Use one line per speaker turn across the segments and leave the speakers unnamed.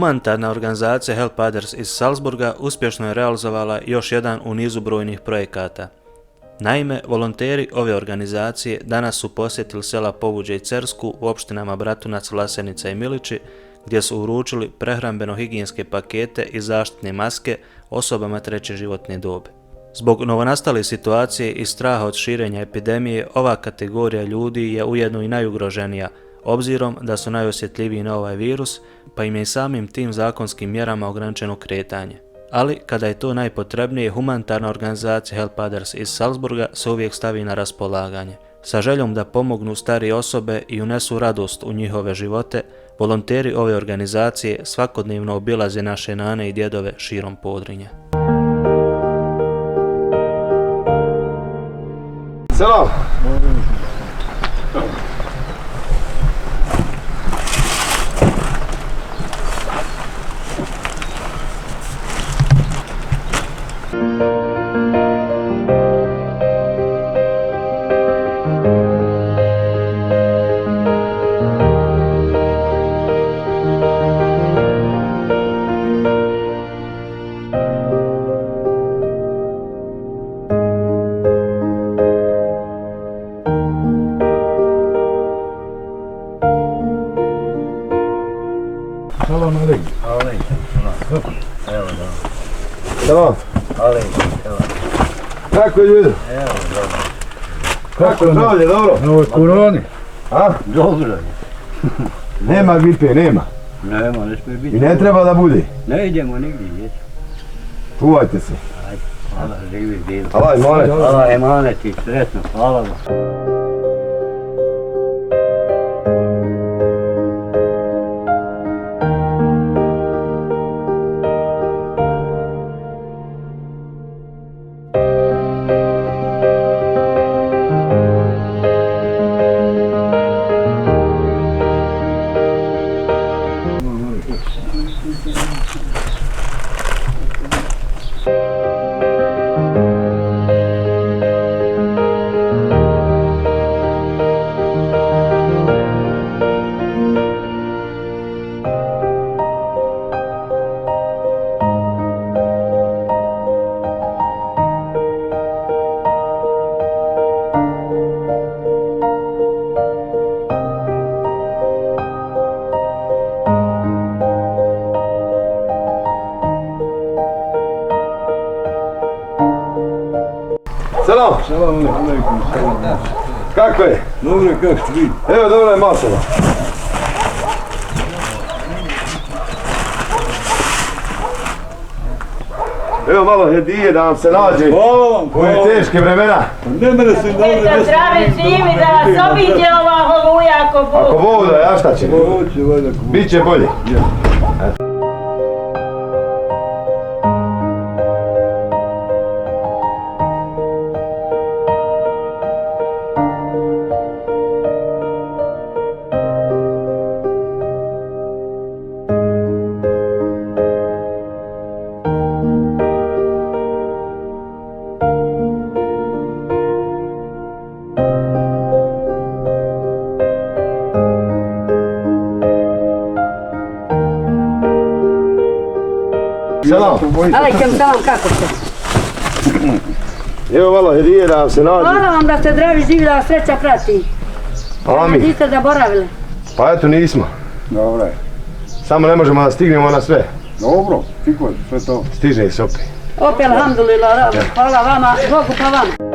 Humanitarna organizacija Help Others iz Salzburga uspješno je realizovala još jedan u nizu brojnih projekata. Naime, volonteri ove organizacije danas su posjetili sela Povuđe i Cersku u opštinama Bratunac, Vlasenica i Milići, gdje su uručili prehrambeno-higijenske pakete i zaštitne maske osobama treće životne dobi. Zbog novonastale situacije i straha od širenja epidemije, ova kategorija ljudi je ujedno i najugroženija, obzirom da su najosjetljiviji na ovaj virus, pa im je i samim tim zakonskim mjerama ograničeno kretanje. Ali, kada je to najpotrebnije, humanitarna organizacija Help Others iz Salzburga se uvijek stavi na raspolaganje. Sa željom da pomognu starije osobe i unesu radost u njihove živote, volonteri ove organizacije svakodnevno obilaze naše nane i djedove širom Podrinja.
Selam.
Salam alejkum.
Alejkum selam. Evo da.
Selam.
Alejkum selam.
Kako je ljudi?
Evo dobro.
Kako je zdravlje, dobro?
Na ovoj koroni.
A?
Dobro je.
Nema gripe, nema.
Nema, ne smije biti.
I ne treba da bude.
Ne idemo nigdje, jesu.
Čuvajte se.
Ajde, hvala, živi bil.
Allah emanet.
Hvala, emanet i sretno, hvala vam.
Selam.
Salam alejkum. Salam.
Kako je?
Dobro, kako ste vi?
Evo, dobro je masala. Evo malo hedije da nam se nađe
Hvala vam,
u ove teške vremena.
Ne mene se dobro
Da zdravi živi, da vas obiđe ova oluja ako
Ako
Bog.
Bog da, ja šta će?
Hoće, valjda ko...
Biće bolje. Selam.
Alejkum salam, kako ste?
Evo malo hedije da nam se nađe.
Hvala vam da ste zdravi živi, da vas sreća prati.
Amin.
Niste zaboravili.
Pa eto nismo.
Dobro je.
Samo ne možemo da stignemo na sve.
Dobro, čiko je sve to.
Stiže se opet.
Opet, alhamdulillah, hvala vama, Bogu pa vama.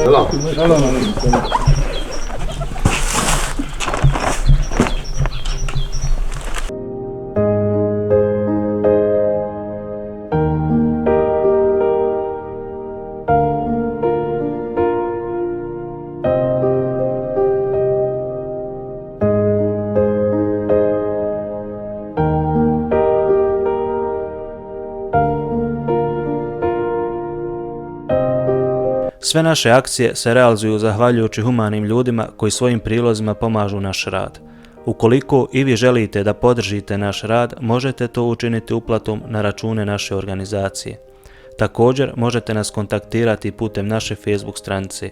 Selam.
Salam alejkum.
Sve naše akcije se realizuju zahvaljujući humanim ljudima koji svojim prilozima pomažu naš rad. Ukoliko i vi želite da podržite naš rad, možete to učiniti uplatom na račune naše organizacije. Također možete nas kontaktirati putem naše Facebook stranice.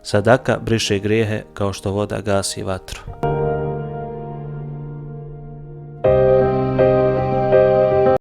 Sadaka briše grijehe kao što voda gasi vatru.